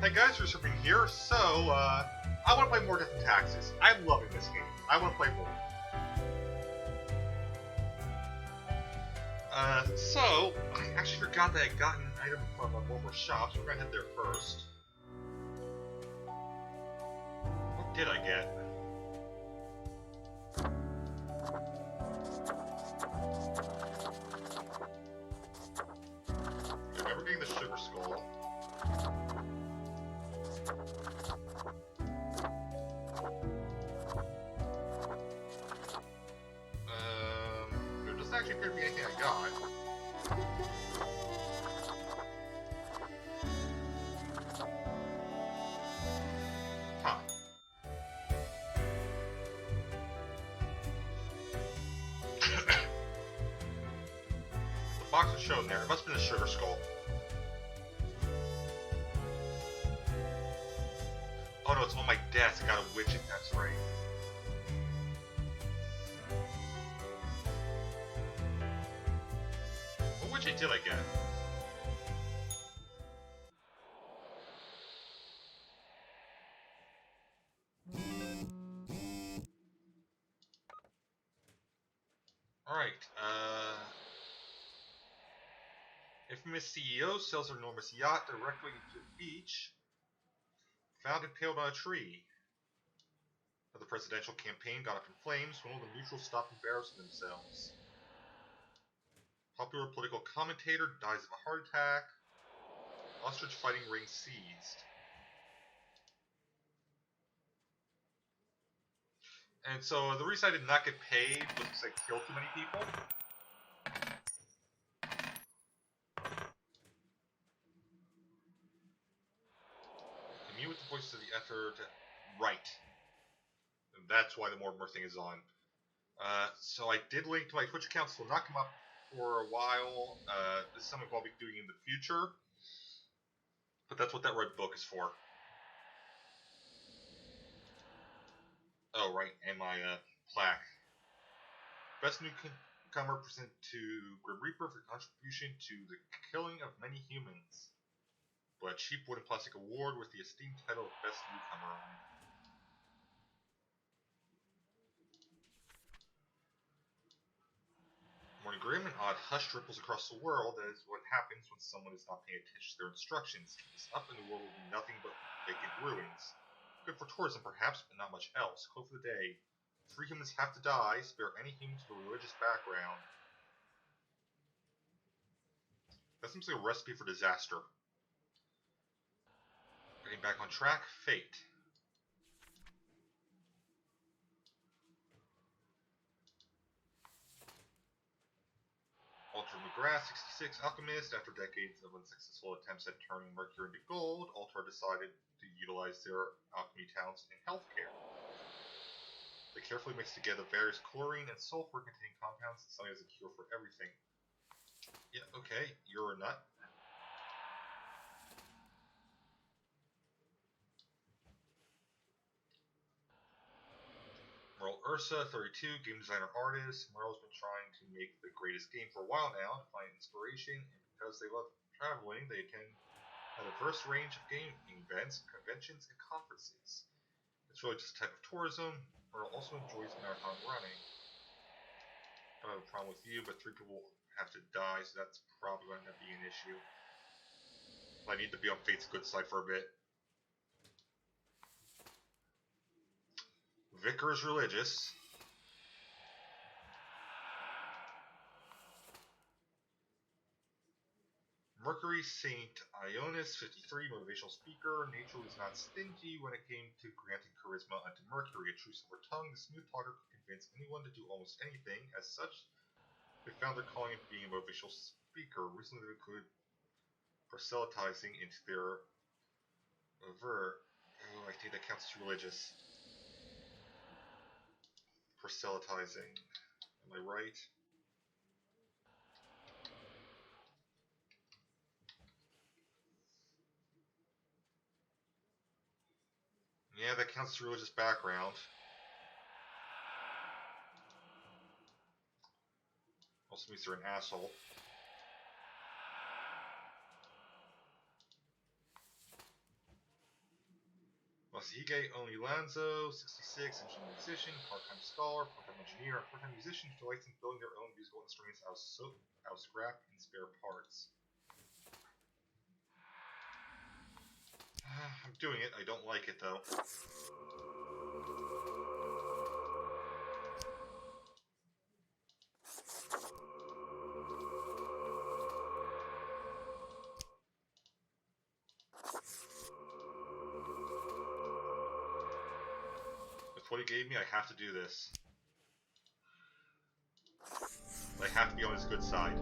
Hey guys, Rooster being here. So, I want to play more Death and Taxes. I'm loving this game. I want to play more. So, I actually forgot that I got an item from one more shop, so we're gonna head there first. What did I get? I remember getting the Sugar Skull. There doesn't actually appear to be anything I got. Huh. The box was shown there. It must have been a Sugar Skull. Oh no, it's on my desk. I got a widget, that's right. What widget did I get? Alright, infamous CEO sails her enormous yacht directly into the beach. Found impaled on a tree. The presidential campaign got up in flames when all the neutrals stopped embarrassing themselves. Popular political commentator dies of a heart attack. Ostrich fighting ring seized. And so the reason I did not get paid was because I killed too many people. Commune with the voices of the ether to right. And that's why the Mortimer thing is on. So I did link to my Twitch account, so it will not come up for a while. This is something I'll be doing in the future. But that's what that red book is for. Oh, right, and my plaque. Best newcomer presented to Grim Reaper for contribution to the killing of many humans. But a cheap wooden plastic award with the esteemed title of Best Newcomer on it. When a grim and odd hush ripples across the world, that is what happens when someone is not paying attention to their instructions. Keep this up and the world will be nothing but vacant ruins. Good for tourism perhaps, but not much else. Close for the day. 3 humans have to die, spare any humans with a religious background. That seems like a recipe for disaster. Getting back on track, fate. Alter McGrath, 66, alchemist. After decades of unsuccessful attempts at turning mercury into gold, Alter decided to utilize their alchemy talents in healthcare. They carefully mix together various chlorine and sulfur-containing compounds, selling as a cure for everything. Yeah, okay, you're a nut. Merle Ursa, 32, game designer artist. Merle's been trying to make the greatest game for a while now to find inspiration, and because they love traveling, they attend a diverse range of game events, conventions, and conferences. It's really just a type of tourism. Merle also enjoys marathon running. I don't have a problem with you, but 3 people have to die, so that's probably going to be an issue. I need to be on Fate's good side for a bit. Vicar is religious. Mercury Saint Ionis, 53, motivational speaker. Nature was not stingy when it came to granting charisma unto Mercury. A true silver tongue, the smooth talker could convince anyone to do almost anything. As such, they found their calling in being a motivational speaker. Recently, they included proselytizing into their Oh, I think that counts as religious. Proselytizing. Am I right? Yeah, that counts as religious background. Also means they're an asshole. Masahige Onilanzo, 66, engineering musician, part-time scholar, part-time engineer, and part-time musician who delights in building their own musical instruments out of scrap and spare parts. I'm doing it. I don't like it, though. With what he gave me, I have to do this. I have to be on his good side.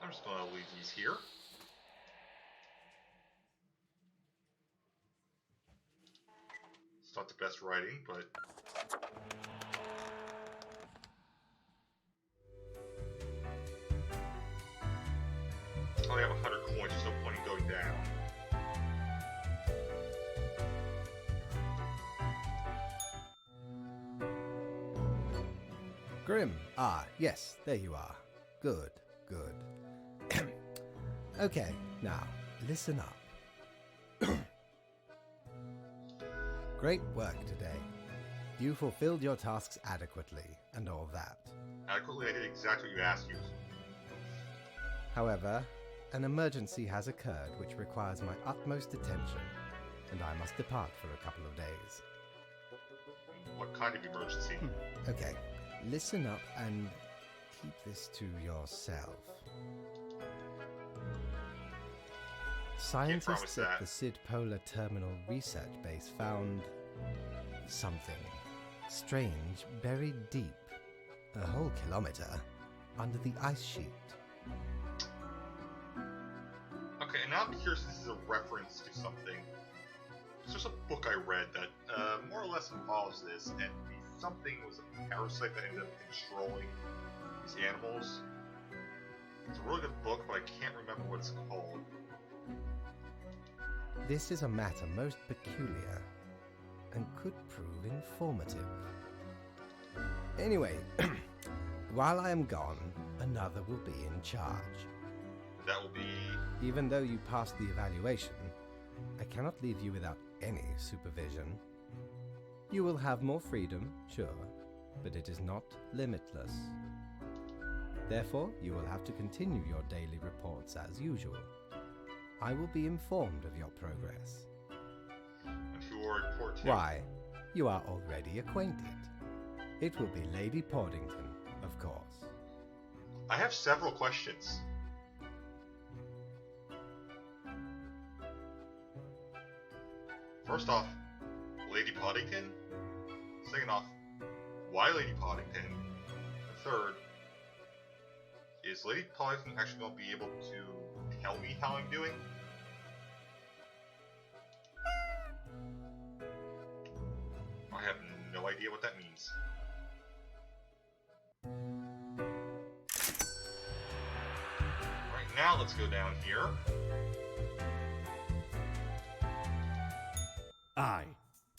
I'm just going to leave these here. It's not the best writing, but... I only have 100 coins, there's no point in going down. Grim. Ah, yes, there you are. Good, good. Okay, now, listen up. Great work today. You fulfilled your tasks adequately, and all that. Adequately, I did exactly what you asked you. However, an emergency has occurred which requires my utmost attention, and I must depart for a couple of days. What kind of emergency? Okay, listen up and keep this to yourself. Scientists at the Sid Polar Terminal Research Base found something strange buried deep, a whole kilometer, under the ice sheet. Okay, and now I'm curious if this is a reference to something. There's a book I read that more or less involves this, and the something was a parasite that ended up controlling these animals. It's a really good book, but I can't remember what it's called. This is a matter most peculiar, and could prove informative. Anyway, while I am gone, another will be in charge. That will be... Even though you passed the evaluation, I cannot leave you without any supervision. You will have more freedom, sure, but it is not limitless. Therefore, you will have to continue your daily reports as usual. I will be informed of your progress. And who will report to? Why, you are already acquainted. It will be Lady Portington, of course. I have several questions. First off, Lady Poddington? Second off, why Lady Poddington? And third, is Lady Poddington actually going to be able to tell me how I'm doing? I have no idea what that means. Right now, let's go down here.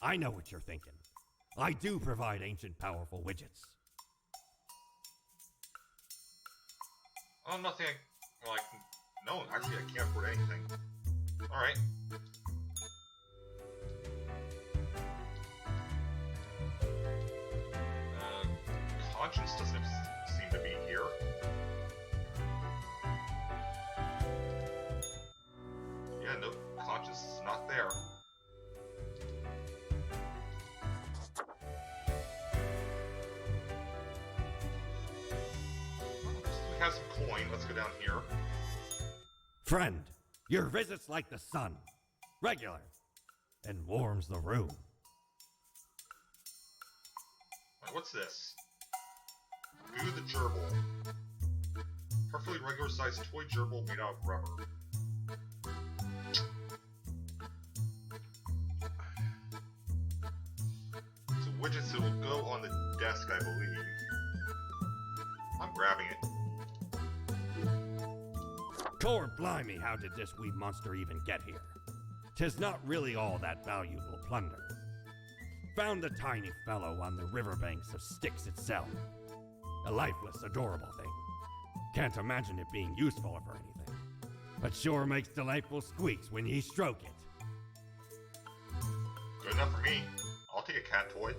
I know what you're thinking. I do provide ancient powerful widgets. Oh, nothing. No, actually, I can't afford anything. Alright. Conscience doesn't seem to be here. Yeah, no, conscience is not there. We have some coin. Let's go down here. Friend, your visit's like the sun. Regular. And warms the room. Right, what's this? View the gerbil. Perfectly regular sized toy gerbil made out of rubber. It's a widget, so it will go on the desk, I believe. grabbing it. Tor blimey, how did this wee monster even get here? 'Tis not really all that valuable plunder. Found the tiny fellow on the riverbanks of Styx itself. A lifeless, adorable thing. Can't imagine it being useful for anything. But sure makes delightful squeaks when ye stroke it. Good enough for me. I'll take a cat toy.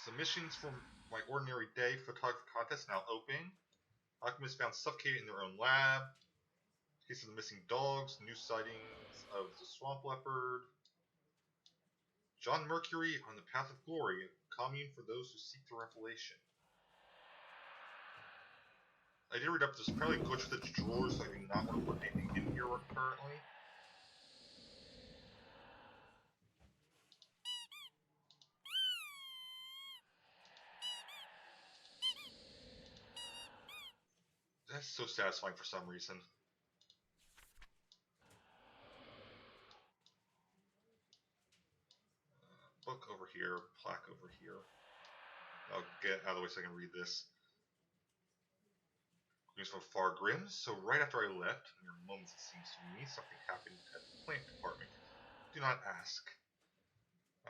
Submissions from my ordinary day photography contest now open. Alchemists found suffocated in their own lab. Case of the missing dogs. New sightings of the swamp leopard. John Mercury on the Path of Glory, a commune for those who seek the revelation. I did read up there's apparently a glitch with the drawers, so I do not want to put anything in here currently. That's so satisfying for some reason. Book over here, plaque over here. I'll get out of the way so I can read this. News from Far Grim. So right after I left, mere moments it seems to me, something happened at the plant department. Do not ask.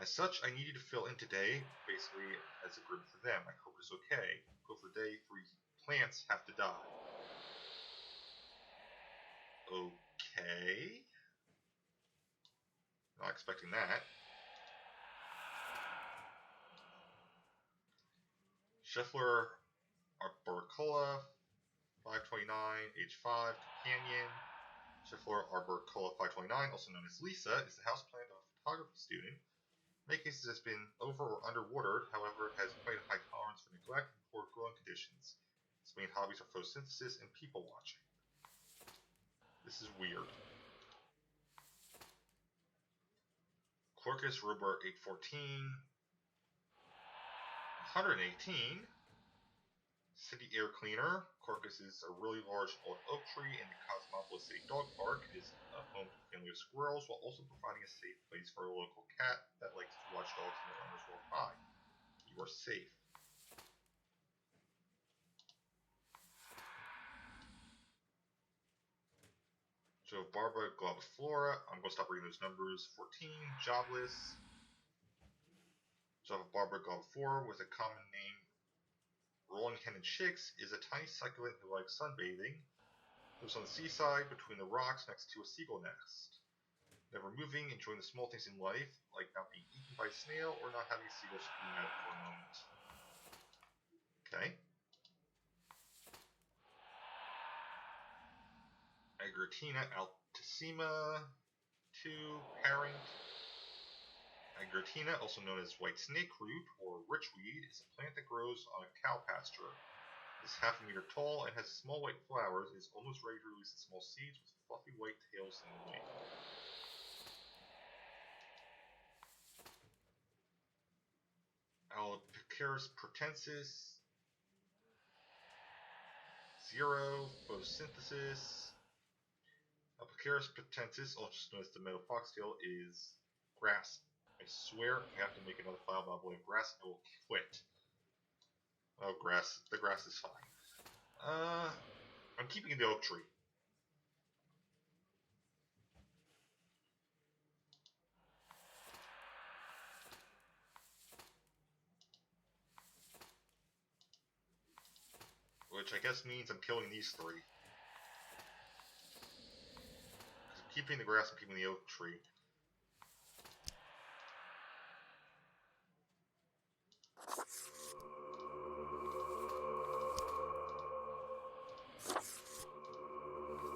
As such, I need you to fill in today, basically as a group for them. I hope it's okay. Go for the day 3 plants have to die. Okay. Not expecting that. Scheffler arboricola, 529, age 5, companion. Scheffler arboricola 529, also known as Lisa, is the houseplant of a photography student. In many cases, it's been over or underwatered, however, it has quite a high tolerance for neglect and poor growing conditions. Its main hobbies are photosynthesis and people watching. This is weird. Clorcus rubor 814, 118. City air cleaner. Clorcus is a really large old oak tree in the Cosmopolis City Dog Park. It is home to a family of squirrels while also providing a safe place for a local cat that likes to watch dogs and their owners walk by. You are safe. So Barbara globiflora. I'm going to stop reading those numbers. 14. Jobless. So Barbara globiflora with a common name Rolling Hen and Chicks is a tiny succulent who likes sunbathing. Lives on the seaside between the rocks next to a seagull nest. Never moving, enjoying the small things in life, like not being eaten by a snail or not having a seagull scream at it for a moment. Okay. Agritina altissima 2, parent. Agritina, also known as white snake root or richweed, is a plant that grows on a cow pasture. It is half a meter tall and has small white flowers. It is almost ready to release its small seeds with fluffy white tails in the wind. Alpicarus pratensis 0, photosynthesis. Alpicarus pratensis, also known as the meadow foxtail, is grass. I swear if I have to make another file about blade of grass, I will quit. Oh, grass. The grass is fine. I'm keeping the oak tree. Which I guess means I'm killing these 3. I'm keeping the grass, I'm keeping the oak tree.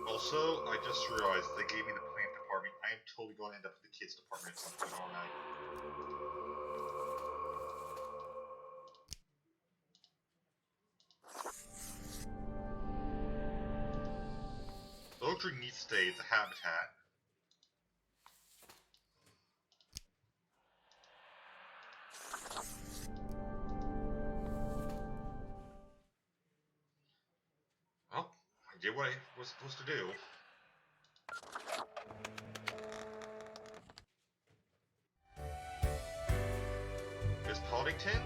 Also, I just realized they gave me the plant department. I am totally going to end up with the kids department at some point, aren't I? The oak tree needs to stay. It's a habitat. did what I was supposed to do. Miss Poddington?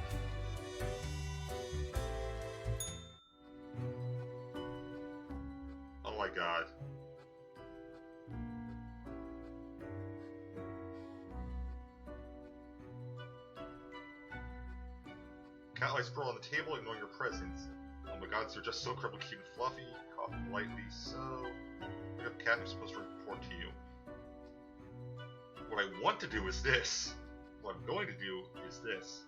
Oh my god. Cat lies sprawl on the table, ignoring your presence. Oh my god, they're just so incredibly cute and fluffy. Cough lightly, so... Pick up cat, I'm supposed to report to you. What I want to do is this. What I'm going to do is this.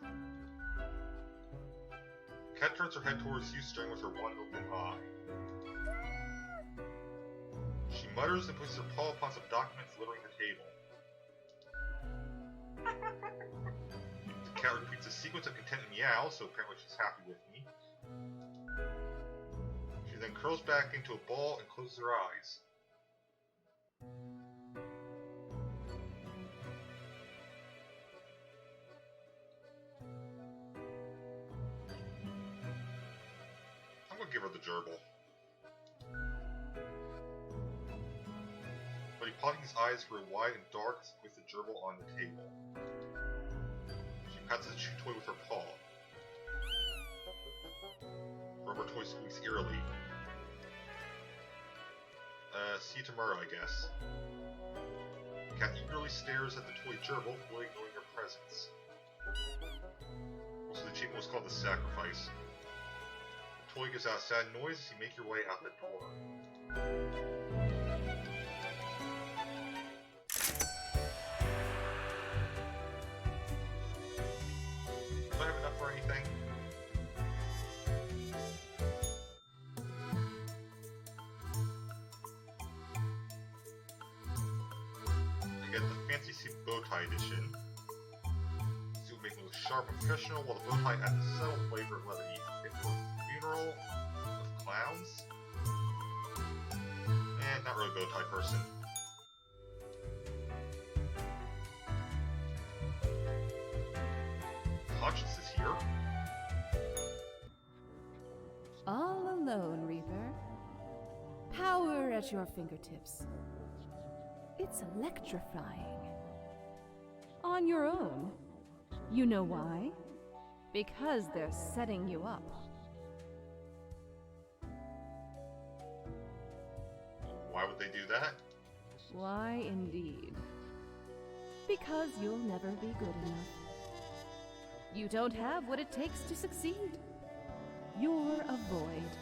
Cat turns her head towards you, staring with her one open eye. She mutters and places her paw upon some documents littering the table. The cat repeats a sequence of content and meows, so apparently she's happy with me. She then curls back into a ball and closes her eyes. I'm gonna give her the gerbil. But Poddington's eyes grow wide and dark as he puts the gerbil on the table. She pats the chew toy with her paw. Rubber toy squeaks eerily. See you tomorrow, I guess. The cat eagerly stares at the toy gerbil, fully ignoring your presence. Also, the achievement was called the Sacrifice. The toy gives out a sad noise as you make your way out the door. Do I have enough for anything? I get the fancy suit bow tie edition. The suit will make me look sharp and professional, while the bow tie adds a subtle flavor of levity. Fit for a funeral of clowns? Not really a bow tie person. Conscience is here. All alone, Reaper. Power at your fingertips. It's electrifying. On your own. You know why? Because they're setting you up. Why would they do that? Why, indeed. Because you'll never be good enough. You don't have what it takes to succeed. You're a void.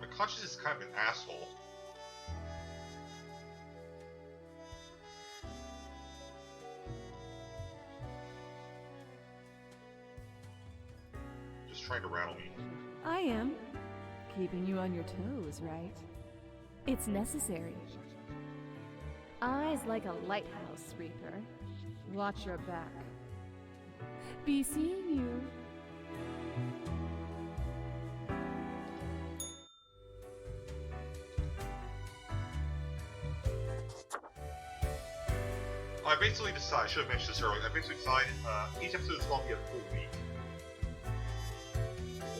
My conscience is kind of an asshole. Just trying to rattle me. I am. Keeping you on your toes, right? It's necessary. Eyes like a lighthouse, Reaper. Watch your back. Be seeing you. I basically decided, I should have mentioned this earlier, I basically decided each episode is going to be a full week.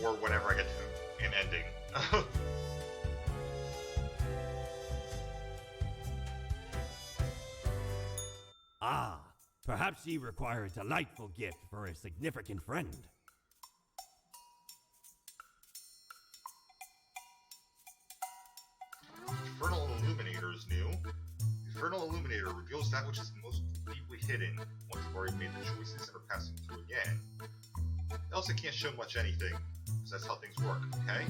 Or whenever I get to an ending. Ah, perhaps ye require a delightful gift for a significant friend. Infernal Illuminator is new. The Infernal Illuminator reveals that which is most deeply hidden once you've already made the choices and are passing through again. It also can't show much anything, because that's how things work, okay?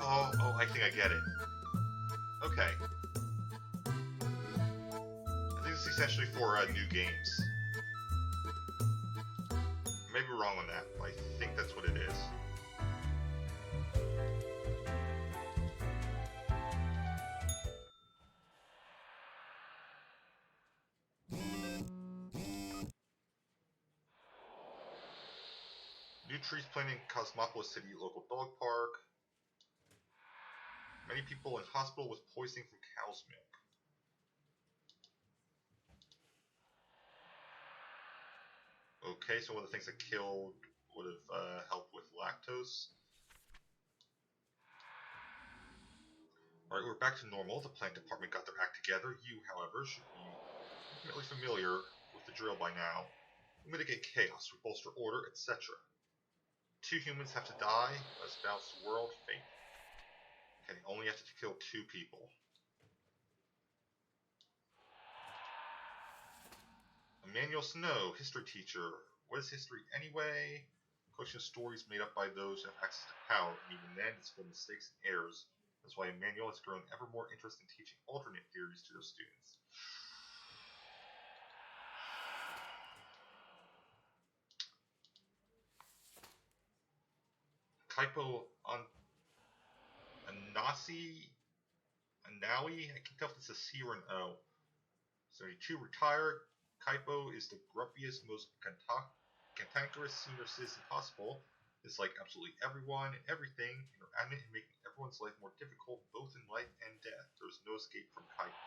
Oh, I think I get it. Okay. I think it's essentially for new games. I may be wrong on that, but I think that's what it is. New trees planted in Cosmopolis City local dog park. Many people in hospital with poisoning from cow's milk. Okay, so one of the things that killed would have helped with lactose. Alright, we're back to normal. The plant department got their act together. You, however, should be intimately familiar with the drill by now. We mitigate chaos, we bolster order, etc. 2 humans have to die. Let's balance the world. Fate. Okay, only have to kill 2 people. Emmanuel Snow, history teacher. What is history anyway? A collection of stories made up by those who have access to power, and even then it's full of mistakes and errors. That's why Emmanuel has grown ever more interested in teaching alternate theories to those students. Kaipo Anawi? I can't tell if it's a C or an O. 72 retired. Kaipo is the grumpiest, most cantankerous senior citizen possible. It's like absolutely everyone, everything, and are adamant in making everyone's life more difficult, both in life and death. There's no escape from Kaipo.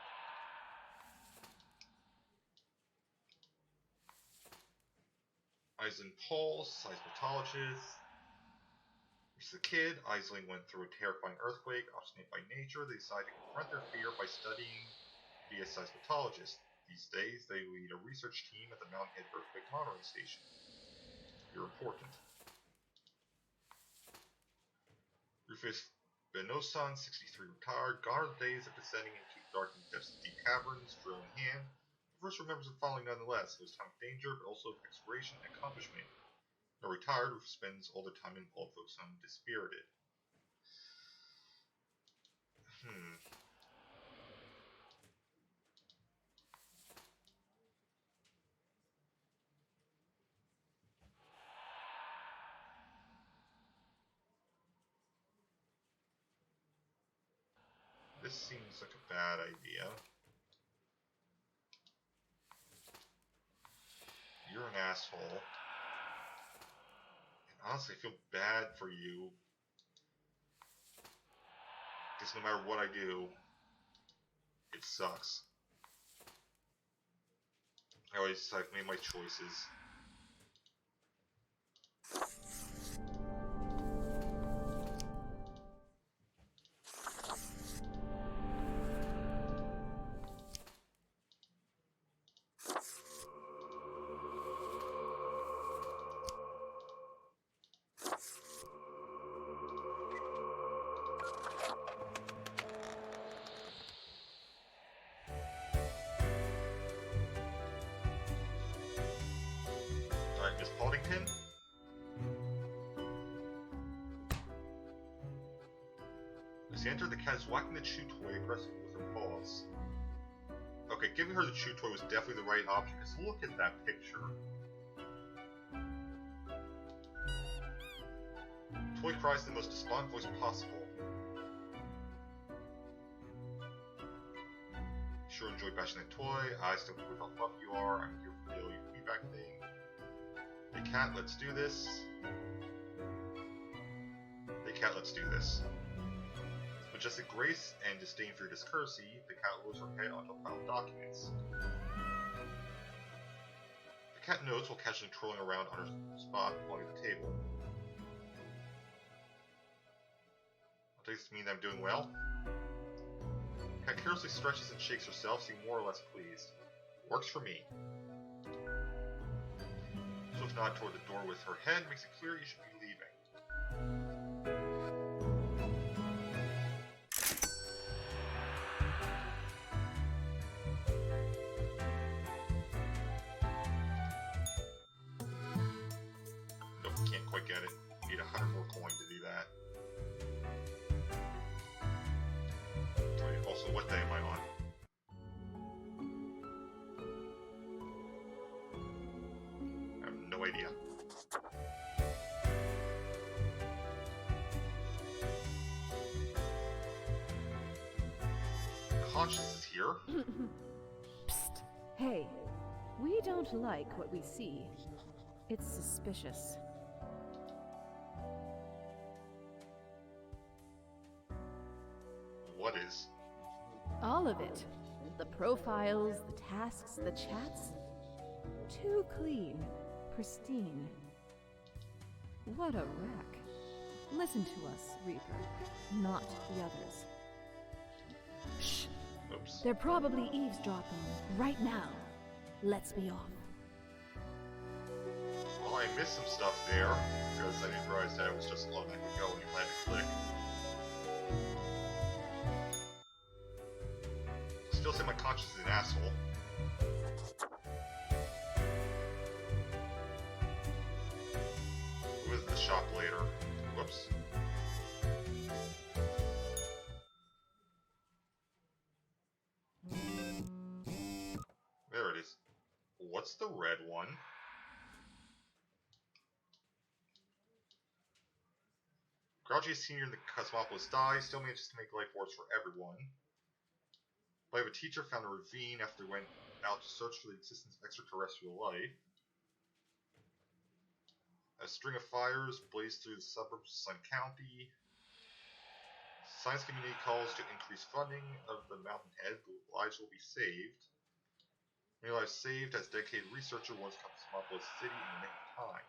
Aisling Paul, seismologist. As a kid, Aisling went through a terrifying earthquake. Obstinate by nature, they decided to confront their fear by studying to be a seismologist. These days, they lead a research team at the Mountain Head Earthquake Monitoring Station. You're important. Rufus Benosan, 63, retired. Gone are the days of descending into dark and depths of deep caverns, drill in hand. First remembers of following nonetheless. It was time of danger, but also of exploration and accomplishment. Now retired, Rufus spends all the time in old folks' home, dispirited. This seems like a bad idea. You're an asshole. And honestly, I feel bad for you. Because no matter what I do, it sucks. I've made my choices. Alright, Miss Poddington. As you enter, the cat is whacking the chew toy aggressively with her paws. Okay, giving her the chew toy was definitely the right option, because look at that picture. The toy cries in the most despondent voice possible. Sure enjoy bashing that toy. I still prove how fluffy you are. I'm here for the daily feedback thing. Hey cat, let's do this. Hey cat, let's do this. With majestic grace and disdain for your discourtesy, the cat lowers her head onto a pile of documents. The cat nods while casually trolling around on her spot along the table. I'll take this to mean that I'm doing well. The cat carelessly stretches and shakes herself, seeming more or less pleased. Works for me. Swift nod toward the door with her head makes it clear you should be leaving. Nope, can't quite get it. Need 100 more coin to do that. Wait, also, what day am I on? I have no idea. Conscience is here. Psst. Hey, we don't like what we see. It's suspicious. What is? All of it. The profiles, the tasks, the chats. Too clean. pristine. What a wreck. Listen to us, Reaper, not the others. Shh! Oops. They're probably eavesdropping right now. Let's be off. Well, I missed some stuff there, because I didn't realize that it was just automatically going if I had to click. Still say my conscience is an asshole. Visit the shop later. Whoops. There it is. What's the red one? Grouchy Senior in the Cosmopolis dies, still manages to make life worse for everyone. But a teacher found a ravine after they went out to search for the existence of extraterrestrial life. A string of fires blazed through the suburbs of Sun County. Science community calls to increase funding of the Mountainhead, but lives will be saved. Many lives saved as dedicated researcher once Cosmopolis City in the nick of time.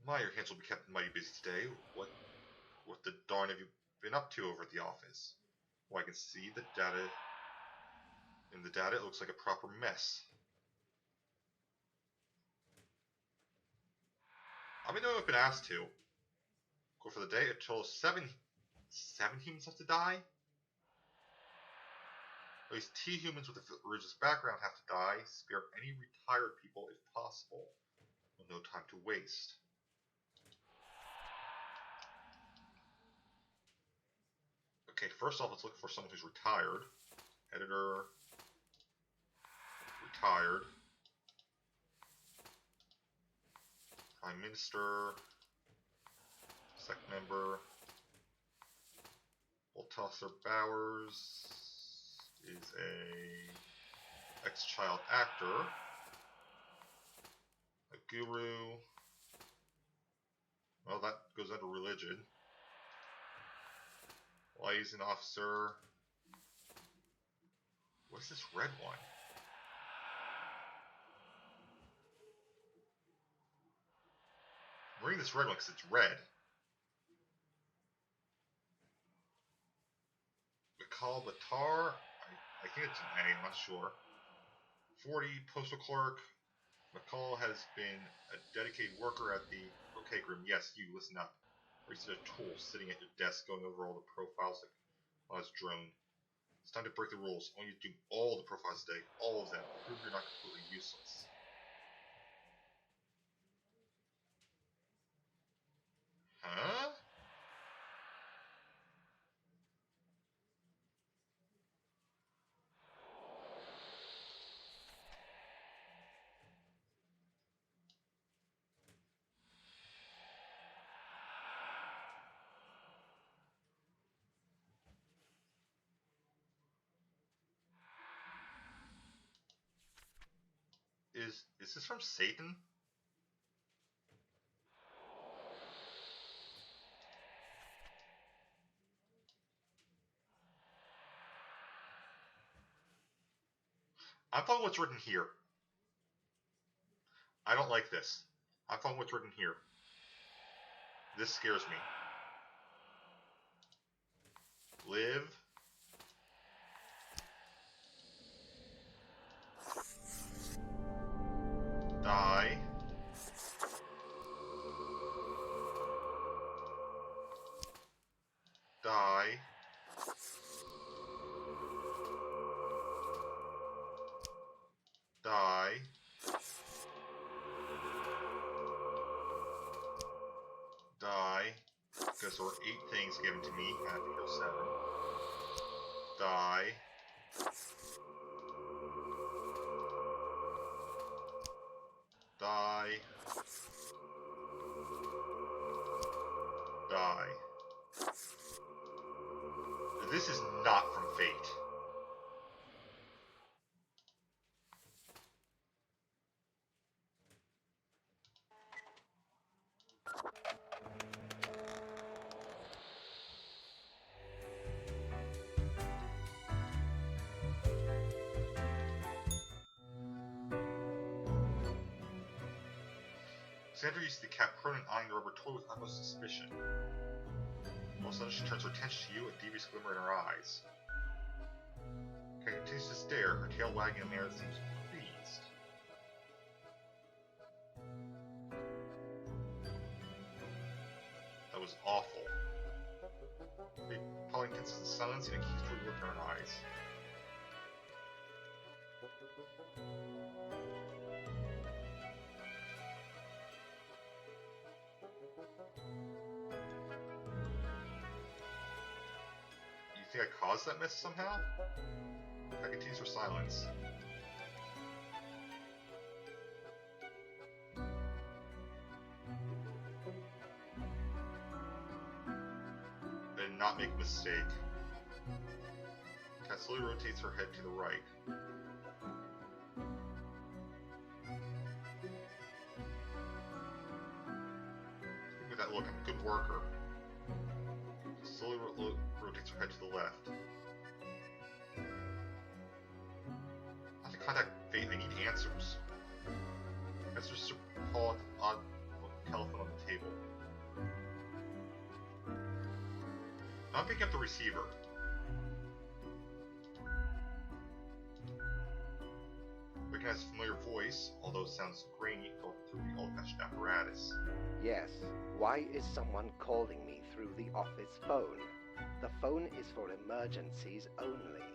My, your hands will be kept mighty busy today. What the darn have you been up to over at the office? Well, I can see the data. In the data, it looks like a proper mess. I've been doing what I've been asked to. Go for the day, a total of seven humans have to die? At least 2 humans with a religious background have to die. Spare any retired people if possible. With no time to waste. Okay, first off, let's look for someone who's retired. Editor. Retired. Prime Minister. Sec member. Balthasar Bowers is a ex-child actor. A guru. Well, that goes under religion. Liaison officer. What's this red one? I'm reading this red one because it's red. McCall Batar. I think it's an A, I'm not sure. 40, postal clerk. McCall has been a dedicated worker at the... Okay, Grim, yes, you, listen up. Or you see a tool sitting at your desk going over all the profiles on his drone. It's time to break the rules. I want you to do all the profiles today. All of them. Prove you're not completely useless. Huh? Is this from Satan? I'm following what's written here. I don't like this. I'm following what's written here. This scares me. Live. Die. Die. Die. Die. Because there were 8 things given to me, and I think there's 7. Die. Die. Die. This is not from Fate. Sandra used the cat prone and eyeing the rubber toy with utmost suspicion. All of a sudden, she turns her attention to you, a devious glimmer in her eyes. Cat continues to stare, her tail wagging in a manner that seems pleased. That was awful. Pauline tenses in silence and accused her look in her eyes. You think I caused that mess somehow? I continues her silence. I did not make a mistake. Cat slowly rotates her head to the right. With that look, I'm a good worker. Slowly rotates her head to the left. I have to contact Fate. I need answers. That's just a call at the odd telephone on the table. I'm picking up the receiver. Recognize a familiar voice, although it sounds grainy, filtered through the old-fashioned apparatus. Yes, why is someone calling me through the office phone? The phone is for emergencies only.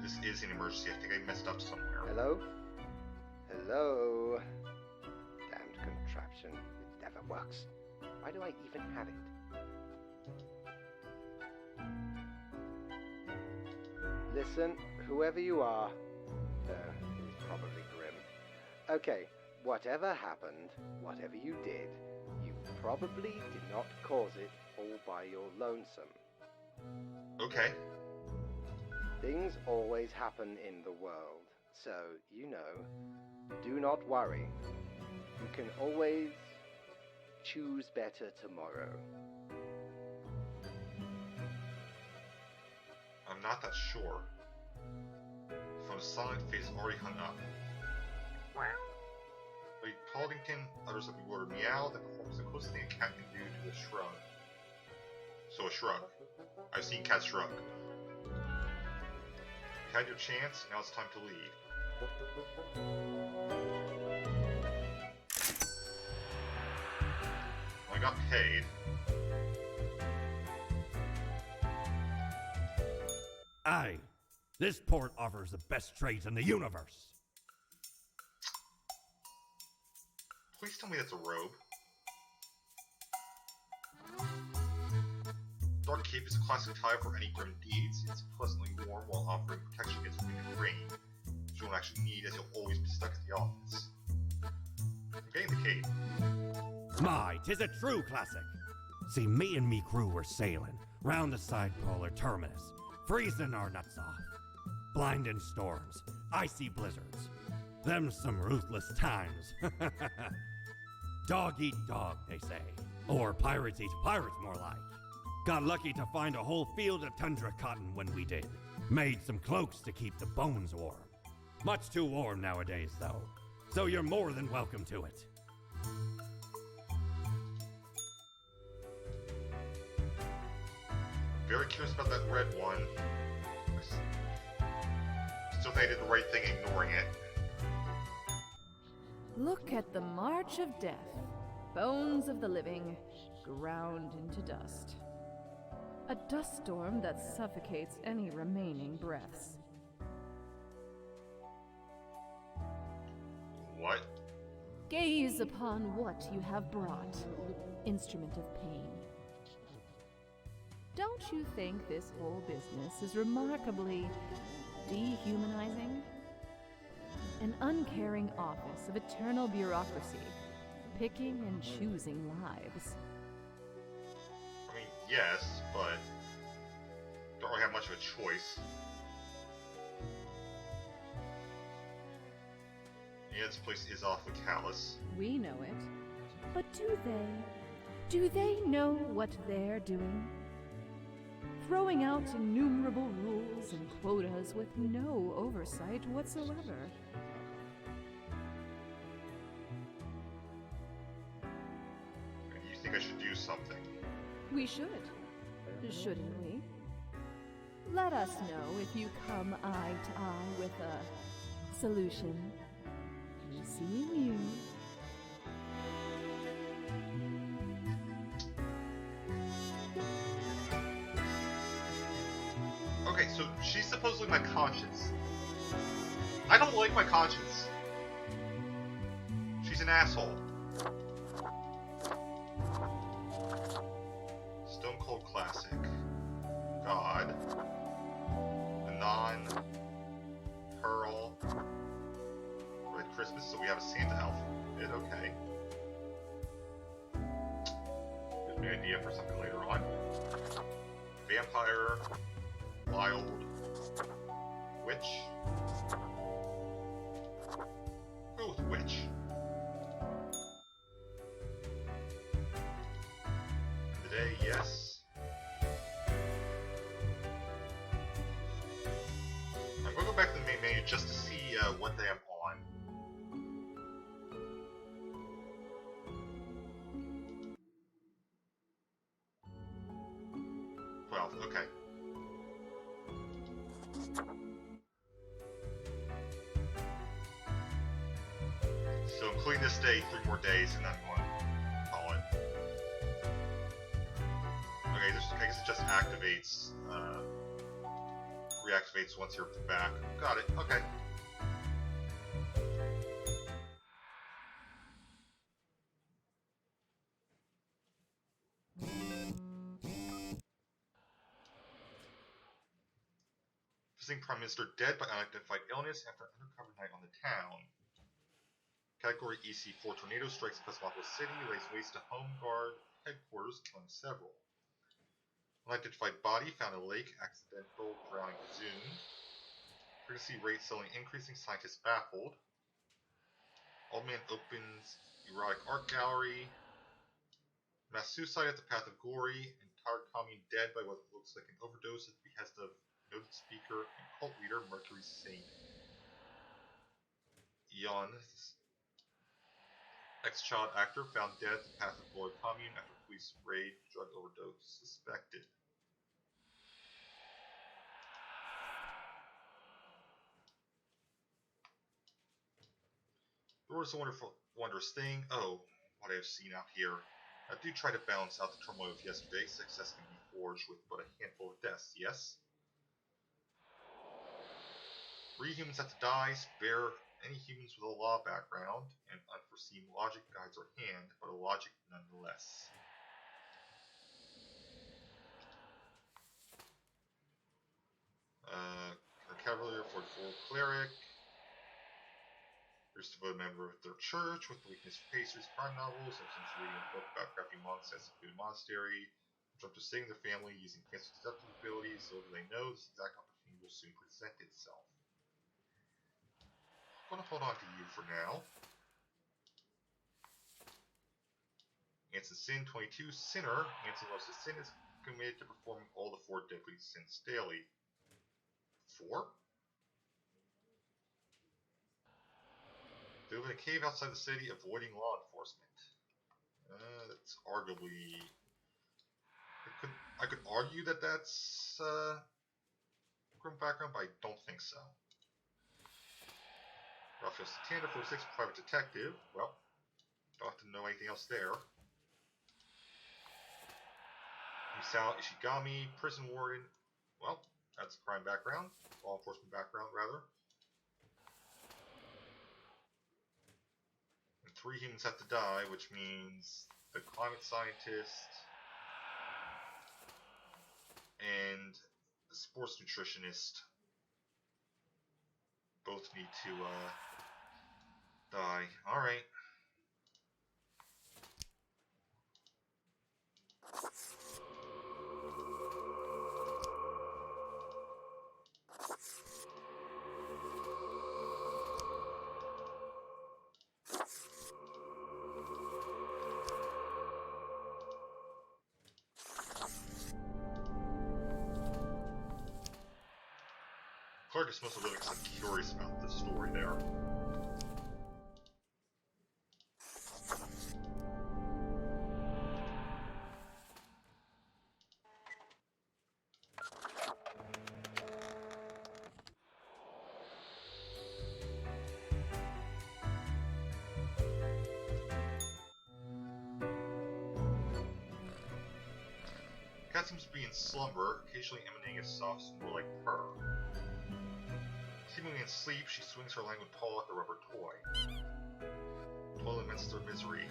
This is an emergency. I think I messed up somewhere. Hello? Hello? Damned contraption. It never works. Why do I even have it? Listen, whoever you are. He's probably grim. Okay, whatever happened, whatever you did, you probably did not cause it all by your lonesome. Okay. Things always happen in the world, so, you know, do not worry. You can always choose better tomorrow. I'm not that sure. The phone is silent, Fate's already hung up. Lady Paddington utters a bewildered meow, the closest thing a cat can do to a shrug. So a shrug. I've seen cats shrug. You had your chance, now it's time to leave. I got paid. Aye, this port offers the best trades in the universe. Please tell me that's a robe. Dark cape is a classic tie for any grim deeds. It's pleasantly warm while offering protection against wind and rain, which you won't actually need as you'll always be stuck at the office. I'm getting the cape. My, 'tis a true classic. See, me and me crew were sailing round the side polar terminus, freezing our nuts off. Blinding storms, icy blizzards. Them's some ruthless times. Dog eat dog, they say. Or pirates eat pirates, more like. Got lucky to find a whole field of tundra cotton when we did. Made some cloaks to keep the bones warm. Much too warm nowadays, though. So you're more than welcome to it. Very curious about that red one. Still think I did the right thing ignoring it. Look at the march of death. Bones of the living, ground into dust. A dust storm that suffocates any remaining breaths. What? Gaze upon what you have brought, instrument of pain. Don't you think this whole business is remarkably dehumanizing? An uncaring office of eternal bureaucracy, picking and choosing lives. I mean, yes, but don't really have much of a choice. Yeah, this place is awfully callous. We know it. But do they? Do they know what they're doing? Throwing out innumerable rules and quotas with no oversight whatsoever. think I should do something. We should. Shouldn't we? Let us know if you come eye to eye with a solution. Seeing you. Okay, so she's supposedly my conscience. I don't like my conscience. She's an asshole. Stone Cold Classic. God. Anon. Pearl. Red Christmas, so we have a Santa alphabet, okay. Gives me an idea for something later on. Vampire. Wild. Witch. Go with witch. Today, yes. I'm gonna go back to the main menu just to see what day I'm on. Okay. So including this day, 3 more days, and I'm going to call it. Okay, I guess it just activates, reactivates once you're back. Got it, okay. Visiting Prime Minister dead by unidentified illness after an undercover night on the town. Category EC4 tornado strikes Cosmopolis City, lays waste to Home Guard headquarters, killing several. Unidentified body found in a lake, accidental drowning presumed. Frequency rate slowly increasing, scientists baffled. Old man opens erotic art gallery. Mass suicide at the path of glory. Entire commune dead by what looks like an overdose at the behest of noted speaker and cult leader Mercury Saint. Eon, ex-child actor, found dead at the path of glory commune after police raid, drug overdose suspected. The world is a wondrous thing. Oh, what I have seen out here. I do try to balance out the turmoil of yesterday. Success can be forged with but a handful of deaths, yes? 3 humans have to die. Spare any humans with a law background. And unforeseen logic guides our hand, but a logic nonetheless. Cavalier 44 Cleric. Here's to a member of their church with the weakness for pastries, crime novels, and since reading a book about crafty monks at a monastery. Jump to saving their family using cancer deductive abilities, so they know this exact opportunity will soon present itself. I'm gonna hold on to you for now. Ansem Sin 22 Sinner. Ansem loves to sin is committed to performing all the 4 deadly sins daily. 4? They live in a cave outside the city, avoiding law enforcement. That's arguably... I could argue that that's criminal background, but I don't think so. Raphael Satanda, 46, private detective. Well, don't have to know anything else there. Misao Ishigami, prison warden. Well, that's a crime background. Law enforcement background, rather. 3 humans have to die, which means the climate scientist and the sports nutritionist both need to die. Alright. Clark is mostly really because I'm curious about the story there. cat seems to be in slumber, occasionally emanating a soft snore like purr. Seemingly in sleep, she swings her languid paw at the rubber toy. The toy laments their misery.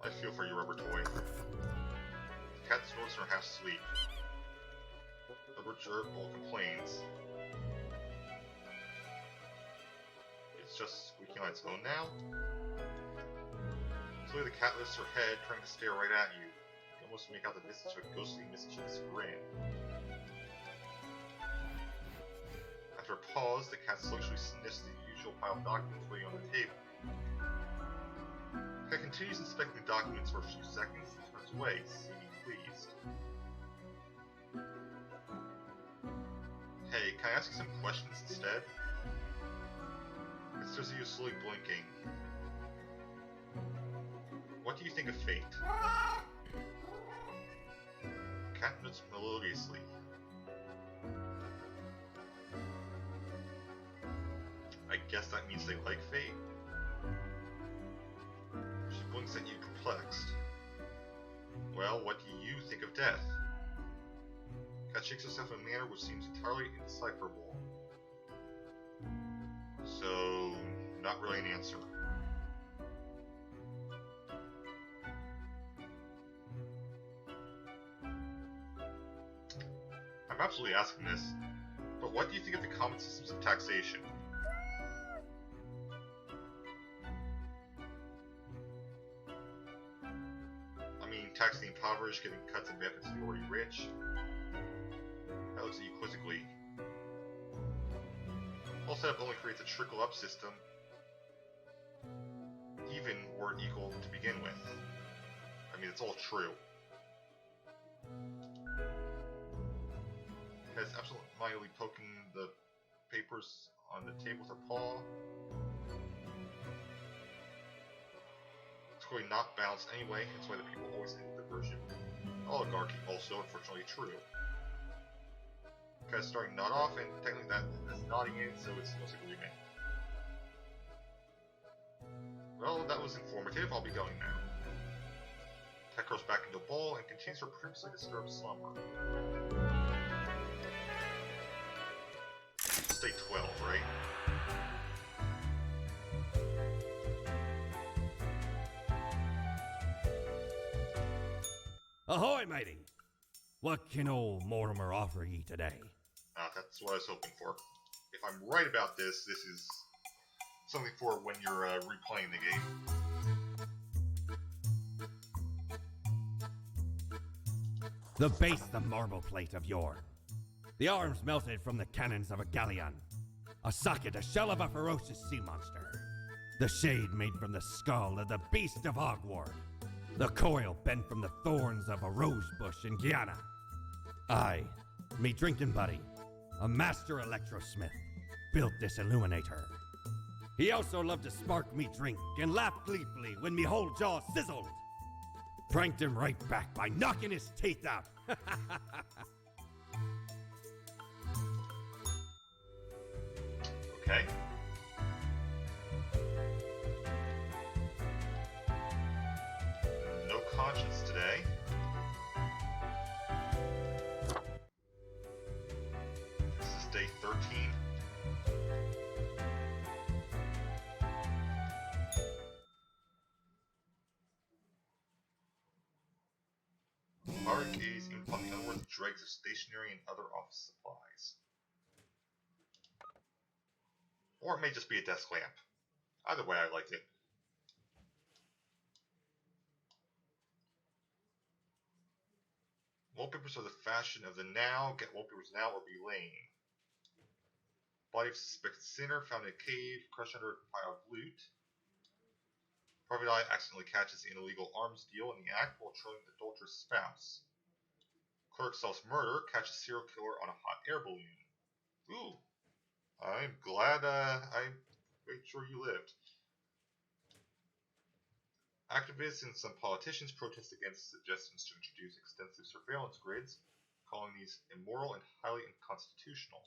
I feel for you, rubber toy. The cat snores in her half-sleep. Rubber gerbil complains. It's just squeaking on its own now? Slowly the cat lifts her head, trying to stare right at you. You almost make out the visage of a ghostly, mischievous grin. After a pause, the cat sluggishly sniffs the usual pile of documents waiting on the table. The cat continues inspecting the documents for a few seconds and turns away, seeming pleased. Hey, can I ask you some questions instead? It stares at you slowly blinking. What do you think of fate? The cat nods melodiously. I guess that means they like fate? She blinks at you, perplexed. Well, what do you think of death? Cat shakes herself in a manner which seems entirely indecipherable. So, not really an answer. I'm absolutely asking this, but what do you think of the common systems of taxation? I mean, taxing the impoverished, giving cuts and benefits to the already rich. That looks at you quizzically. All setup only creates a trickle-up system, even were it equal to begin with. I mean, it's all true. Has absentmindedly poking the papers on the table with her paw. It's clearly not balanced anyway, that's why the people always end with the version. Oligarchy, also unfortunately true. Cat's starting to nod off, and technically that's nodding in, so it's no agreement. Well, that was informative. I'll be going now. Cat curls back into a ball and continues her previously disturbed slumber. Stay 12, right? Ahoy, matey! What can old Mortimer offer ye today? That's what I was hoping for. If I'm right about this, this is something for when you're replaying the game. The base, the marble plate of yore. The arms melted from the cannons of a galleon. A socket, a shell of a ferocious sea monster. The shade made from the skull of the beast of Hogward. The coil bent from the thorns of a rose bush in Guyana. I, me drinking buddy, a master electrosmith, built this illuminator. He also loved to spark me drink and laugh gleefully when me whole jaw sizzled. Pranked him right back by knocking his teeth out. Okay. No conscience today. This is day 13. Our gaze in upon the unworthy dregs of stationery and other office supplies. Or it may just be a desk lamp. Either way, I liked it. Wallpapers are the fashion of the now. Get wallpapers now or be lame. Body of suspected sinner found in a cave, crushed under a pile of loot. Private eye accidentally catches the illegal arms deal in the act while trailing the adulterous spouse. Clerk solves murder, catches serial killer on a hot air balloon. Ooh. I'm glad I made sure you lived. Activists and some politicians protest against suggestions to introduce extensive surveillance grids, calling these immoral and highly unconstitutional.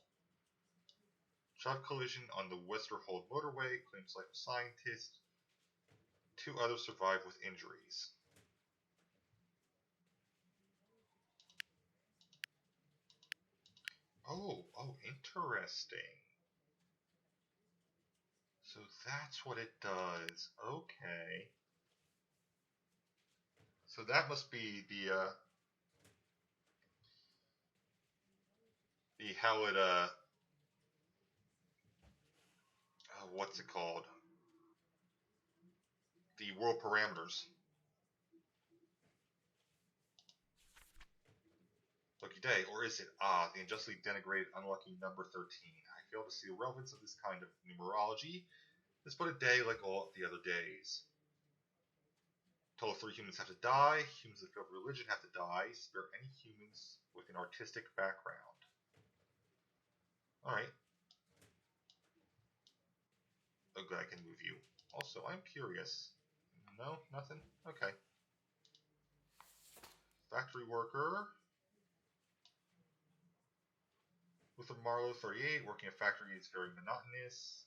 Shot collision on the Westerhold motorway, claims life of scientist. 2 others survived with injuries. Oh, interesting. So that's what it does. Okay. So that must be the how it what's it called? The world parameters. Lucky day, or is it? The unjustly denigrated unlucky number 13. I fail to see the relevance of this kind of numerology. It's but a day like all the other days. Total 3 humans have to die. Humans of the field of religion have to die. Spare any humans with an artistic background. Alright. Oh good, I can move you. Also, I'm curious. No? Nothing? Okay. Factory worker. With a Marlowe 38, working a factory is very monotonous.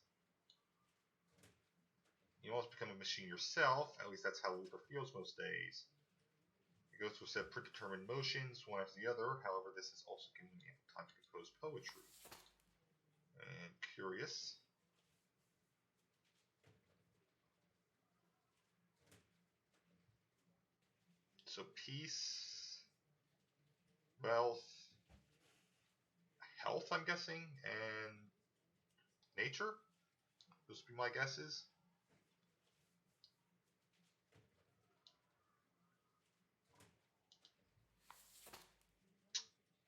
You almost become a machine yourself, at least that's how Luther feels most days. You go through a set of predetermined motions, one after the other, however this has also given me ample time to compose poetry. And curious. So peace, wealth, health I'm guessing, and nature? Those would be my guesses.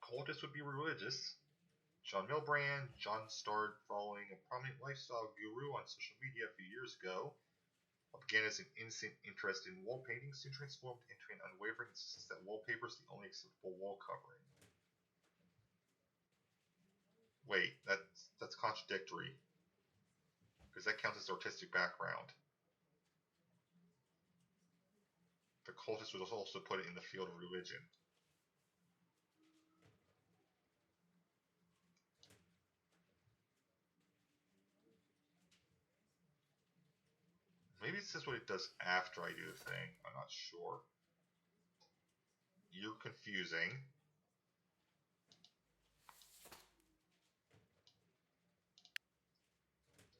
Cultists would be religious. John Milbrand. John started following a prominent lifestyle guru on social media a few years ago. What began as an innocent interest in wall painting soon transformed into an unwavering insistence that wallpaper is the only acceptable wall covering. Wait, that's contradictory. Because that counts as artistic background. The cultist would also put it in the field of religion. Maybe it's just what it does after I do the thing. I'm not sure. You're confusing.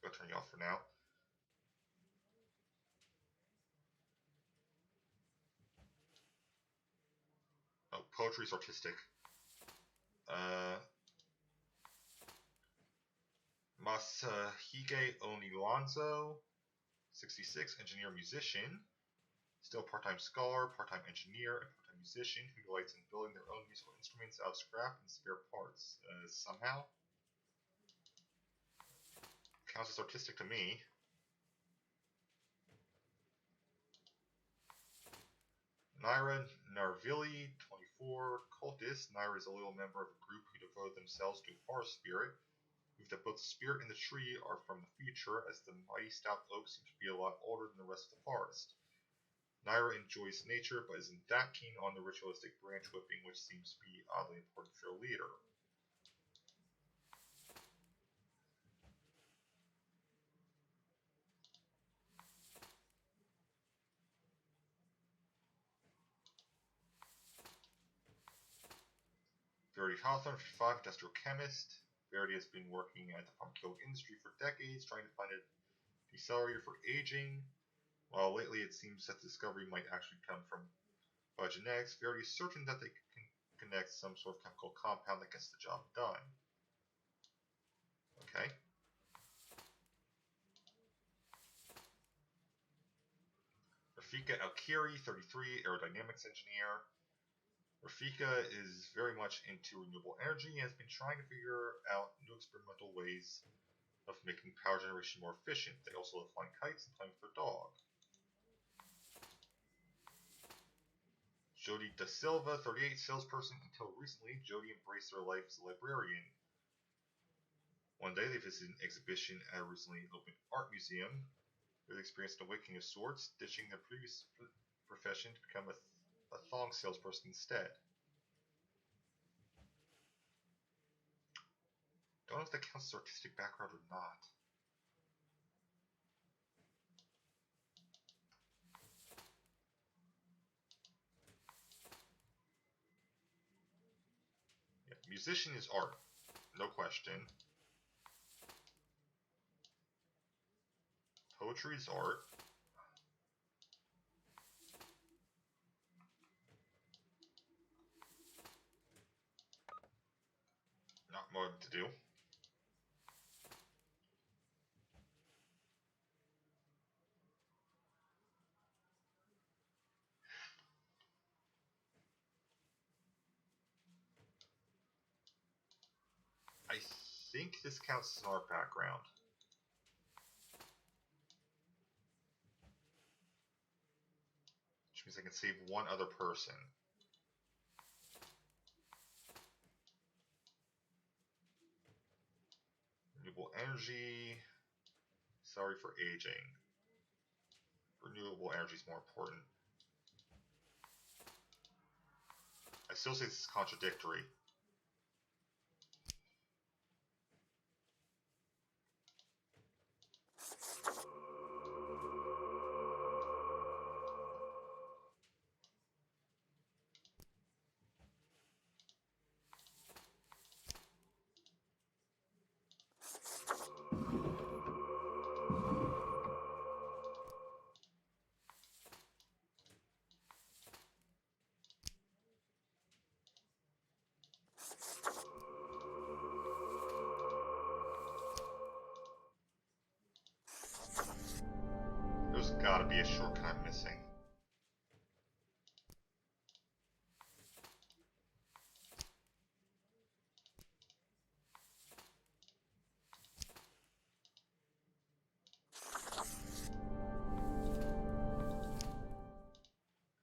I'll turn you off for now. Oh, poetry is artistic. Masahige Onilanzo, 66, engineer musician. Still part-time scholar, part-time engineer, and part-time musician who delights in building their own musical instruments out of scrap and spare parts. Somehow? Counts as artistic to me. Naira Narvili, 24, cultist. Naira is a loyal member of a group who devote themselves to a forest spirit. Proof that both the spirit and the tree are from the future, as the mighty stout oak seems to be a lot older than the rest of the forest. Naira enjoys nature, but isn't that keen on the ritualistic branch whipping, which seems to be oddly important for a leader. Verity Hawthorne, 55, industrial chemist. Verity has been working at the pharmaceutical industry for decades, trying to find a decelerator for aging. While lately it seems that the discovery might actually come from biogenetics, Verity is certain that they can connect some sort of chemical compound that gets the job done. Okay. Rafika Alkiri, 33, aerodynamics engineer. Rafika is very much into renewable energy and has been trying to figure out new experimental ways of making power generation more efficient. They also love flying kites and playing with their dog. Jody Da Silva, 38, salesperson. Until recently, Jody embraced her life as a librarian. One day they visited an exhibition at a recently opened art museum. They experienced an awakening of sorts, ditching their previous profession to become a thong salesperson instead. Don't know if that counts as artistic background or not. Yeah, musician is art, no question. Poetry is art. Not much to do. I think this counts as an art background. Which means I can save one other person. Renewable energy. Sorry for aging. Renewable energy is more important. I still say this is contradictory. There's gotta be a shortcut I'm missing.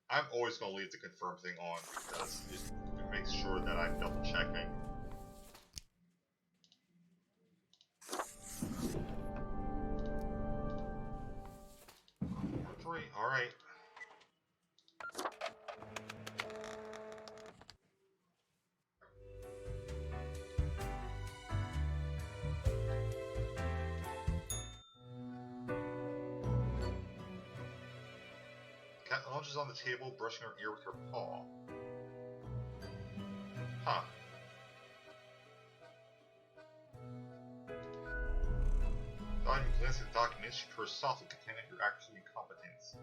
I'm always going to leave the confirm thing on because it makes sure that I'm double checking. Number 3, alright. Cat lunges on the table, brushing her ear with her paw. Huh. Diving glancing at the documents, she purrs softly, contending you're actually incompetence.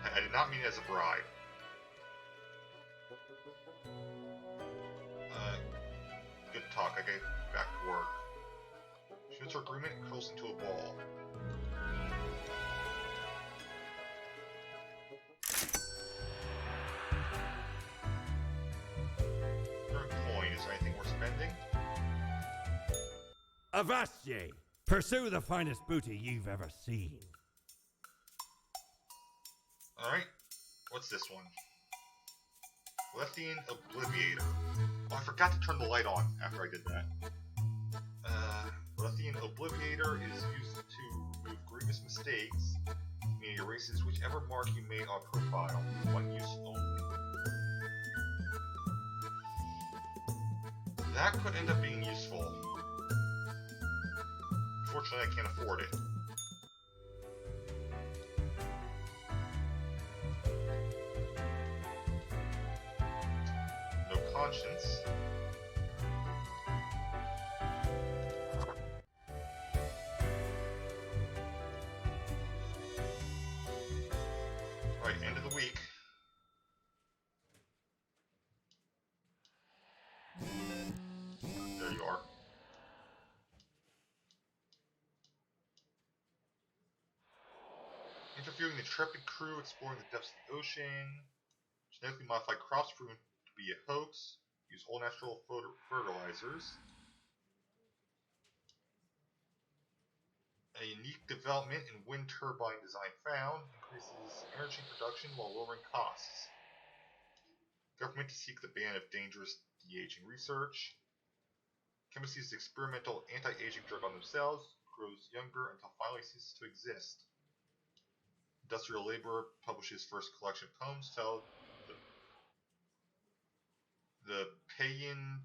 I did not mean it as a bribe. Good talk, I get back to work. She notes her agreement and curls into a ball. Current coin, is there anything worth spending? Avast! Pursue the finest booty you've ever seen. Alright, what's this one? Lethean Obliviator. Oh, I forgot to turn the light on after I did that. Lethean Obliviator is used to remove grievous mistakes, meaning it erases whichever mark you made on profile, one use only. That could end up being useful. Fortunately, I can't afford it. No conscience. Alright, end of the week. There you are. Interviewing the intrepid crew, exploring the depths of the ocean. Genetically modified crops proven to be a hoax. Use all natural fertilizers. A unique development in wind turbine design found. Increases energy production while lowering costs. Government to seek the ban of dangerous de-aging research. Chemists use experimental anti-aging drug on themselves. Grows younger until finally ceases to exist. Industrial Laborer publishes first collection of poems titled The Paean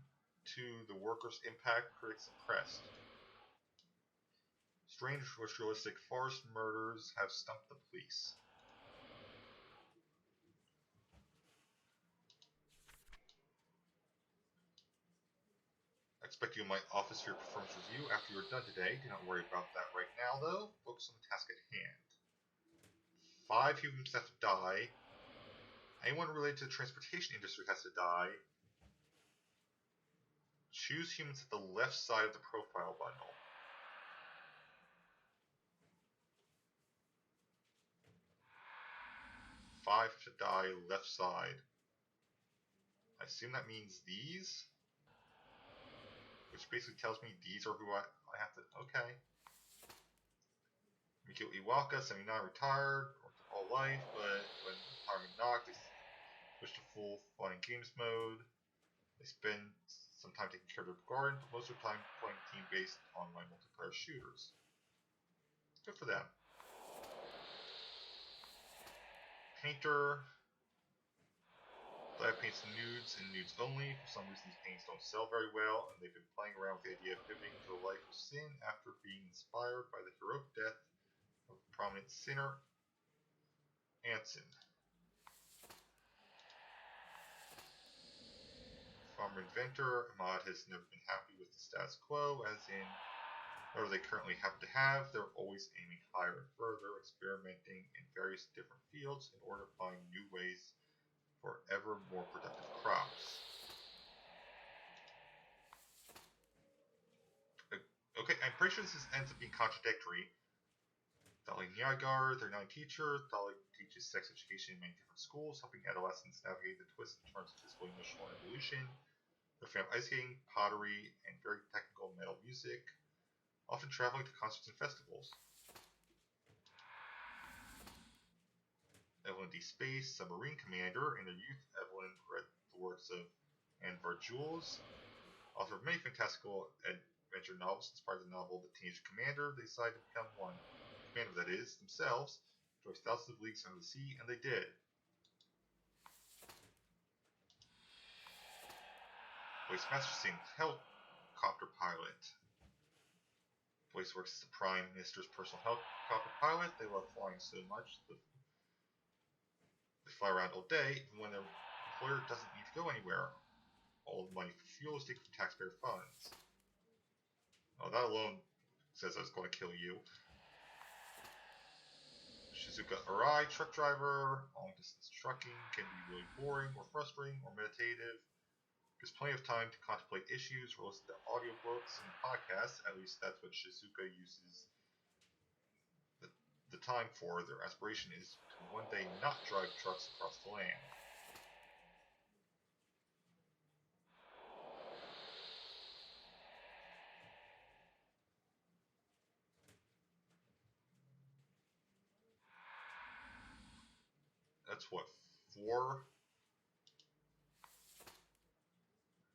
to the Workers' Impact Critics Oppressed. Strange ritualistic forest murders have stumped the police. I expect you in my office for your performance review after you're done today. Do not worry about that right now, though. Focus on the task at hand. 5 humans have to die. Anyone related to the transportation industry has to die. Choose humans at the left side of the profile bundle. Five to die, left side. I assume that means these? Which basically tells me these are who I have to... Okay. Mikio Iwaka, 79, retired, worked all life, but when retirement knocked, they switched to full fun and games mode. They spend some time taking care of their garden, but most of the time playing team-based online multiplayer shooters. Good for them. Painter. Glad paints nudes and nudes only. For some reason these paintings don't sell very well, and they've been playing around with the idea of pivoting to a life of sin after being inspired by the heroic death of a prominent sinner, Anson. Farmer Inventor. Ahmad has never been happy with the status quo, as in whatever they currently happen to have, they're always aiming higher and further, experimenting in various different fields in order to find new ways for ever more productive crops. Okay, I'm pretty sure this ends up being contradictory. Dali Nyagar, their non-teacher. Dali teaches sex education in many different schools, helping adolescents navigate the twists and turns of physical and emotional evolution. They're a fan of ice skating, pottery, and very technical metal music, often traveling to concerts and festivals. Evelyn D. Space, submarine commander. In their youth, Evelyn read the works of Anvar Jules, author of many fantastical adventure novels. Inspired the novel The Teenage Commander, they decided to become one. The commander, that is, themselves, drove thousands of leagues under the sea, and they did. Voice Master Singh, helicopter pilot. Voice works as the Prime Minister's personal helicopter pilot. They love flying so much that they fly around all day, even when their employer doesn't need to go anywhere. All the money for fuel is taken from taxpayer funds. Oh, that alone says I was going to kill you. Shizuka Arai, truck driver. Long distance trucking can be really boring or frustrating or meditative. There's plenty of time to contemplate issues or listen to audiobooks and podcasts. At least that's what Shizuka uses the time for. Their aspiration is to one day not drive trucks across the land. That's what, 4?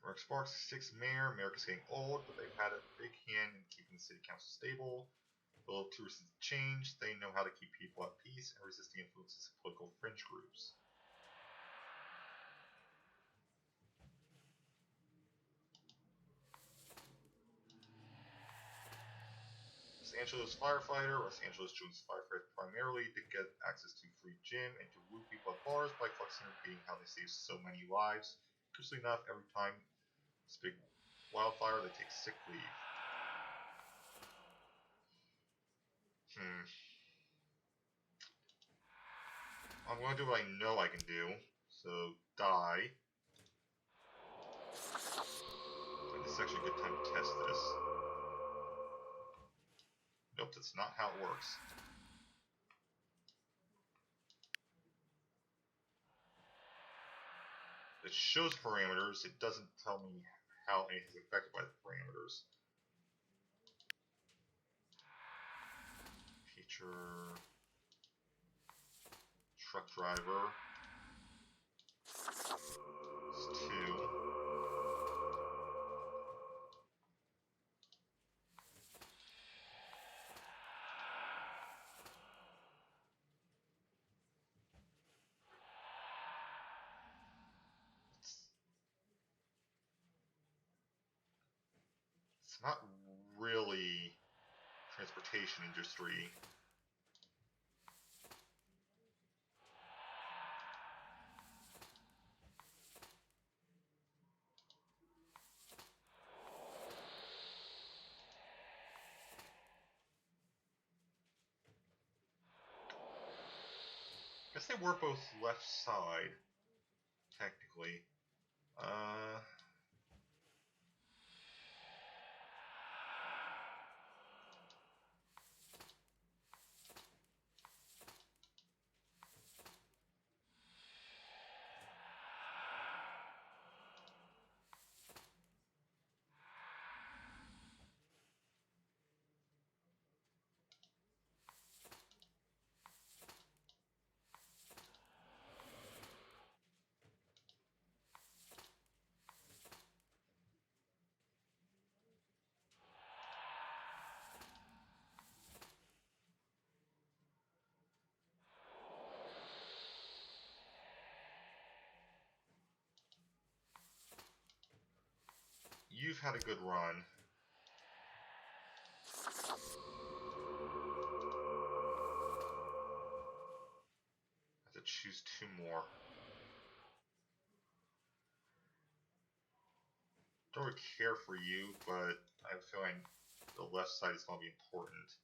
Mark Sparks, 6 mayor. America's getting old, but they've had a big hand in keeping the city council stable. A little too resistant to change, they know how to keep people at peace and resist the influences of political fringe groups. Los Angeles firefighter. Los Angeles joins firefighters primarily to get access to free gym and to woo people at bars by flexing and repeating how they save so many lives. Curiously enough, every time it's a big wildfire, they take sick leave. I'm going to do what I know I can do. So, die. And this is actually a good time to test this. Nope, that's not how it works. It shows parameters, it doesn't tell me how anything is affected by the parameters. Feature... Truck driver. It's 2. It's not really transportation industry. I guess they were both left side, technically. You've had a good run. I have to choose 2 more. Don't really care for you, but I have a feeling the left side is going to be important.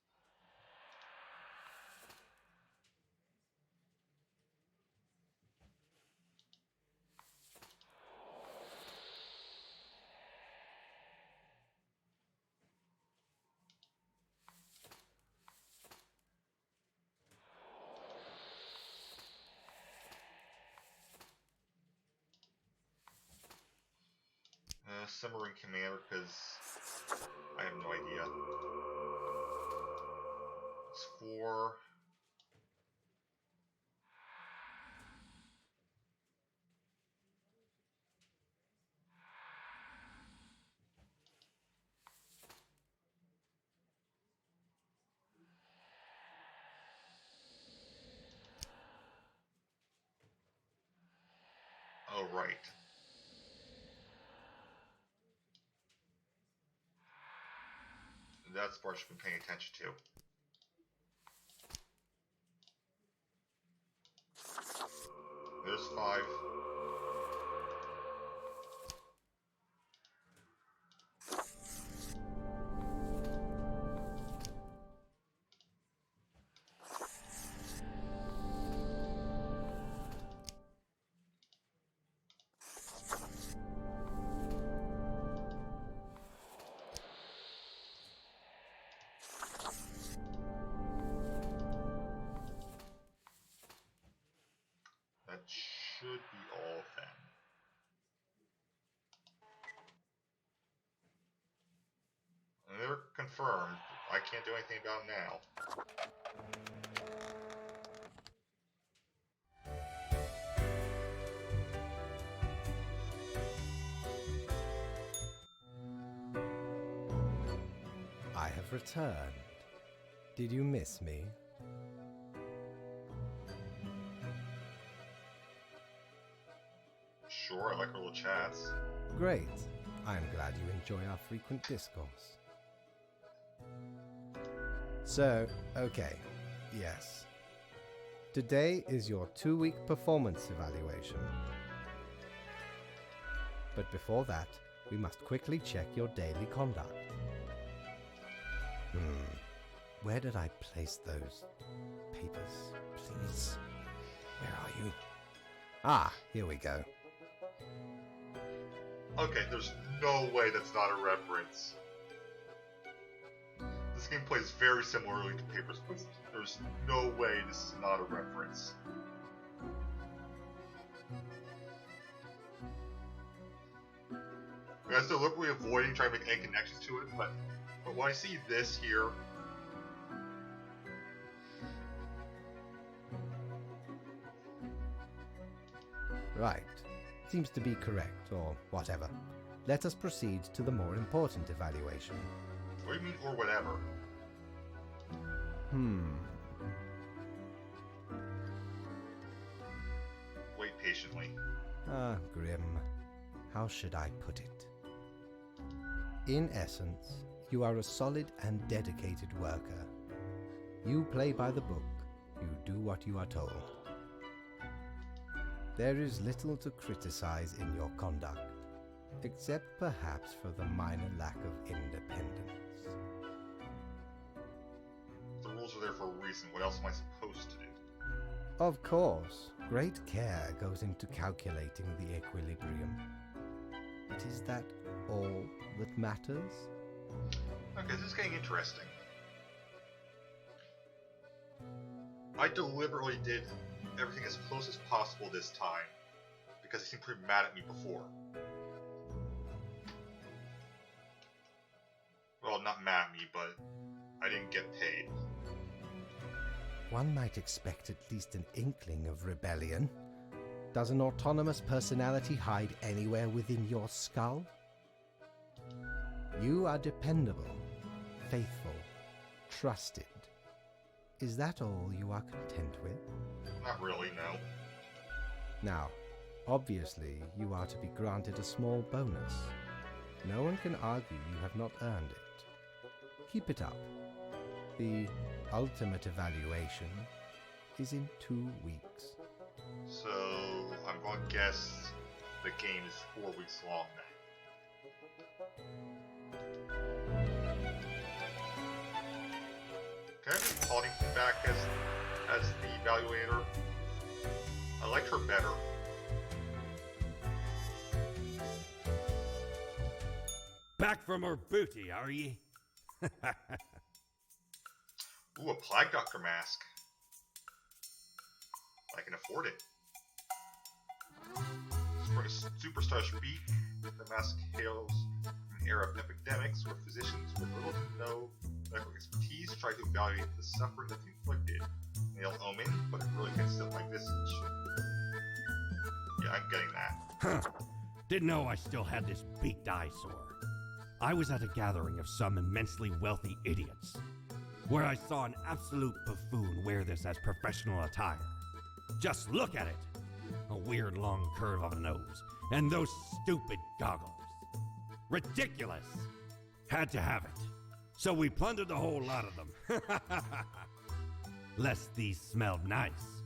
Simmering Commander, because I have no idea. It's 4. Oh, right. That's what I should be paying attention to. There's 5. That should be all of them. And they're confirmed. I can't do anything about them now. I have returned. Did you miss me? Sure, I like our little chats. Great. I am glad you enjoy our frequent discourse. So, okay, yes. Today is your 2-week performance evaluation. But before that, we must quickly check your daily conduct. Where did I place those papers, please? Where are you? Ah, here we go. Okay, there's no way that's not a reference. This game plays very similarly to Papers, Please. There's no way this is not a reference. I was deliberately avoiding trying to make any connections to it, but when I see this here, Right. Seems to be correct, or whatever. Let us proceed to the more important evaluation. what do you mean, or whatever? Wait patiently. Ah, Grim. How should I put it? In essence, you are a solid and dedicated worker. You play by the book, you do what you are told. There is little to criticize in your conduct, except perhaps for the minor lack of independence. The rules are there for a reason. What else am I supposed to do? Of course, great care goes into calculating the equilibrium. But is that all that matters? Okay, this is getting interesting. I deliberately did everything as close as possible this time, because he seemed pretty mad at me before. Well, not mad at me, but I didn't get paid. One might expect at least an inkling of rebellion. Does an autonomous personality hide anywhere within your skull? You are dependable, faithful, trusted. Is that all you are content with? Not really, no. Now, obviously, you are to be granted a small bonus. No one can argue you have not earned it. Keep it up. The ultimate evaluation is in 2 weeks. So, I'm going to guess the game is 4 weeks long now. Can I just Paulina back as the evaluator? I liked her better. Back from her booty, are ye? Ooh, a Plague Doctor mask. I can afford it. For a superstar beak, the mask hails from an era of epidemics where physicians with little to no medical expertise try to evaluate the suffering that's inflicted. Nail omen, but it really fits up my visage. Yeah, I'm getting that. Huh. Didn't know I still had this beaked eyesore. I was at a gathering of some immensely wealthy idiots, where I saw an absolute buffoon wear this as professional attire. Just look at it! A weird long curve of a nose, and those stupid goggles. Ridiculous! Had to have it. So we plundered the whole lot of them. Lest these smelled nice,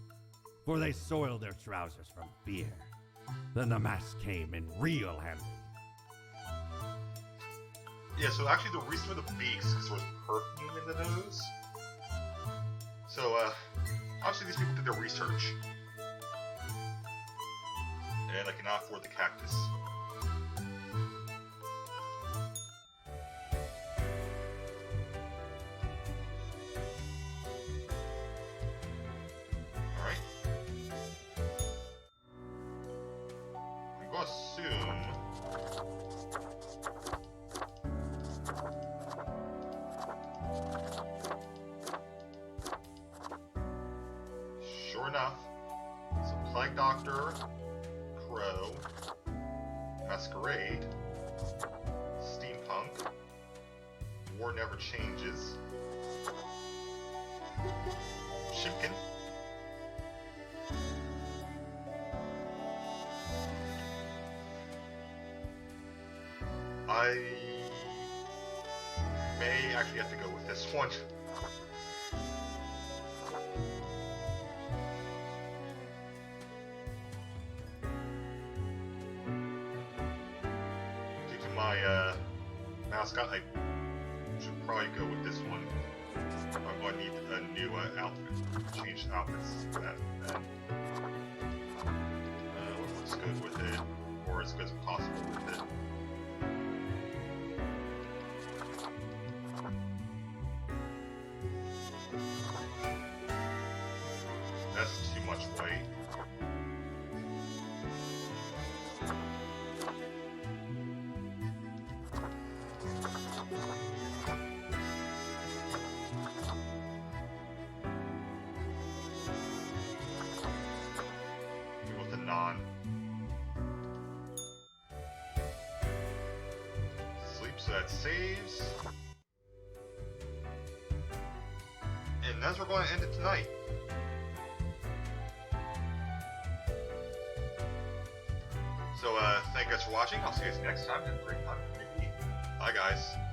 for they soiled their trousers from beer. Then the mask came in real handy. Yeah, so actually the reason for the beaks is because there was perfume in the nose. So, obviously these people did their research. And I cannot afford the cactus. Alright. I'm going to assume... Sure enough, it's a Plague Doctor, Crow, Masquerade, Steampunk, War Never Changes, Shimkin, I may actually have to go with this one. My mascot, I should probably go with this one. I'm going to need a new outfit. Change outfits for that. What looks good with it, or as good as possible with it. That's too much white. So that saves. And that's where we're going to end it tonight. So, thank you guys for watching. I'll see you guys next time. Have a great time. Maybe Bye, guys.